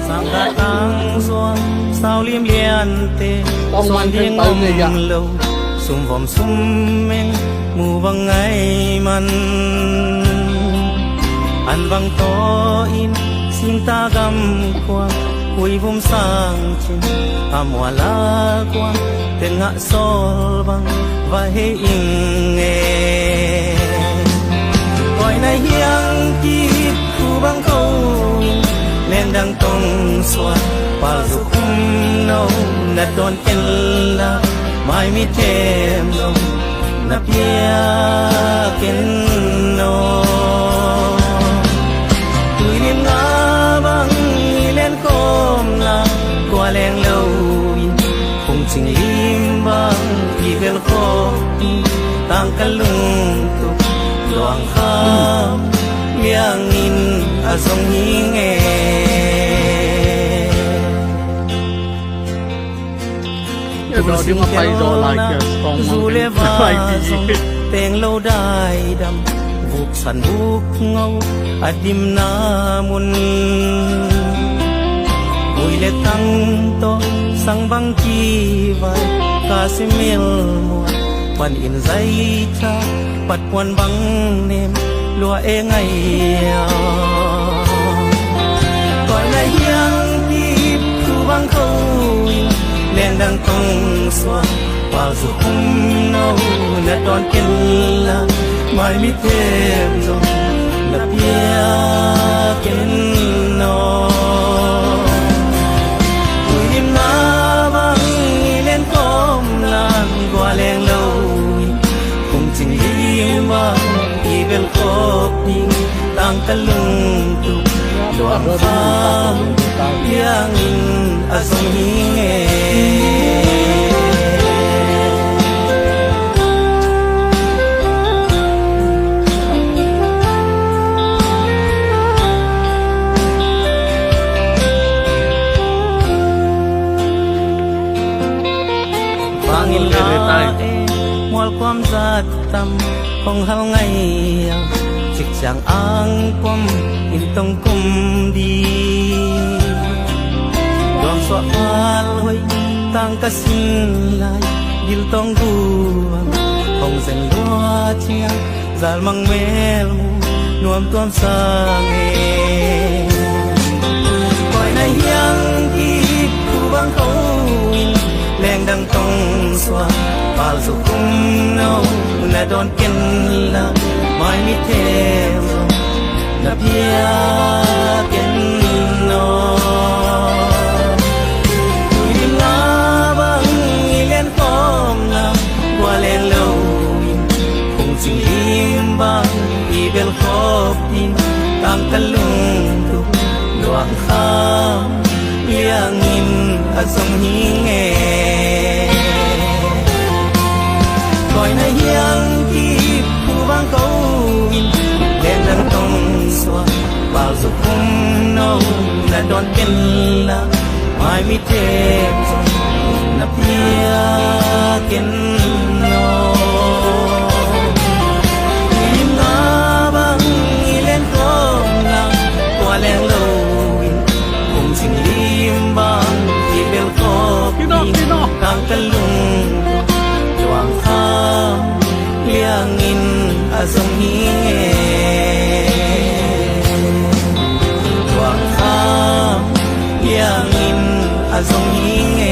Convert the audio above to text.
สังกะตังสวงสาวลิมเลียนเตสวนเพียงงมโลสุมวอมสุมเมงหมู่บังไงมันอันบังโตอินสิงตากำกว่าคุยผมสร้างชินอามวาลากว่าเต็งะโซลบังว่าเฮอิงเอก่อยในเฮียงกีบคู่บังเขาเล่นดังตรงสวดปาสุคุมโนนัดโดนเอ็นละไม่มีเทมลมนับเยียกินโนตุยลิมงาบังเล่นโคมลากว่าแรงเลวคงจิงลิมบังพี่เวลโคต่างกันลุงตุกดวงข้ามเลี้ยงอินอาสงหิงเอรอที่มาไปรอลายเกี่ยวสองมันไปดีเต็งเราได้ดำบุกสันบุกเงาอดิมนามุนหุยเลตังโตสังบังกีไว้กาสิเมลมัวปันอินใจชาปัดปวนบังเนมลัวเองไงก่อยในเฮียงกีบคือบังเขาเล่นดังตรงสวงว่าสุขุมโนนัดตอนกินละไม่มีเทมลงนับเพียกินโนคุยดิมนาบังเล่นโคมลานกว่าแรงเลวคงจิงลิมบังที่เป็นโคบยิงต่างกันลุงตุกดวงฟ้าเลี้ยงอินอาสงหิงเอมวลความจัดตำของเฮาไงจิกจางอ้างความอินต้องกุมดีดวงสวาลหอยต่างกะสินลายดิลต้องดูของเส้นลัวเชียงจาลมังเมลมูนวมตวมสร้างเอก่อยในเฮียงกีบคู่บังเขาแรงดังตรงสวงปาลสุคุมโนนัดโดนกินละไม่มีเทมนับเพียกินโนตุยลิมงาบังเล่นโคมละกว่าแรงเลวคงจิงลิมบังอีเบลโคบยินต่างกันลุงตุกดวงข้ามเลี้ยงอินอาสงหิงเอก่อยในเฮียงกีบคู่บังเขาอินเล่นดังตรงสวงปาลสุขุมโนนัดโดนเป็นละไม่มีเทมนับเพียกินโนลิมงาบังเล่นโคมลังตัวแรงเลวคงสิงลิมบังที่เบลโคบยิงต่างกันลุงดวงข้ามเลี้ยงอินอาสงหิงเอดวงข้ามเลี้ยงอินอาสงหิงเอ